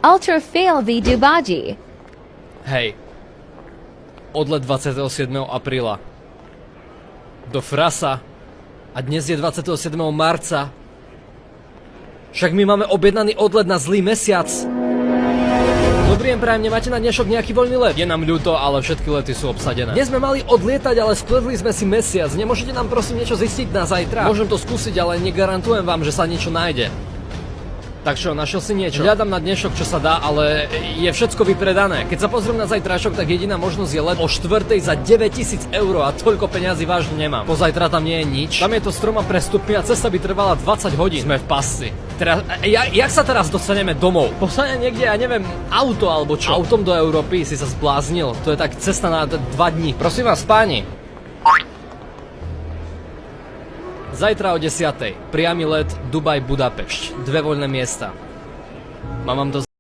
Ultra fail v Dubaji. Hej. Odlet 27. apríla. Do Frasa. A dnes je 27. marca. Však my máme objednaný odlet na zlý mesiac. Dobrý deň, prajem, nemáte na dnešok nejaký voľný let? Je nám ľúto, ale všetky lety sú obsadené. Dnes sme mali odlietať, ale skledli sme si mesiac. Nemôžete nám prosím niečo zistiť na zajtra? Môžem to skúsiť, ale negarantujem vám, že sa niečo nájde. Tak čo, našiel si niečo? Hľadám na dnešok, čo sa dá, ale je všetko vypredané. Keď sa pozriem na zajtrašok, tak jediná možnosť je let o 4:00 za 9 000 eur a toľko peňazí vážne nemám. Po zajtra tam nie je nič. Tam je to s 3 prestupmi a cesta by trvala 20 hodín. Sme v pasci. Teraz, jak sa teraz dostaneme domov? Poslane niekde, ja neviem, auto alebo čo? Autom do Európy si sa zbláznil. To je tak cesta na 2 dní. Prosím vás, páni. Zajtra o 10:00. Priamy let Dubaj-Budapešť. 2 voľné miesta. Mám vám to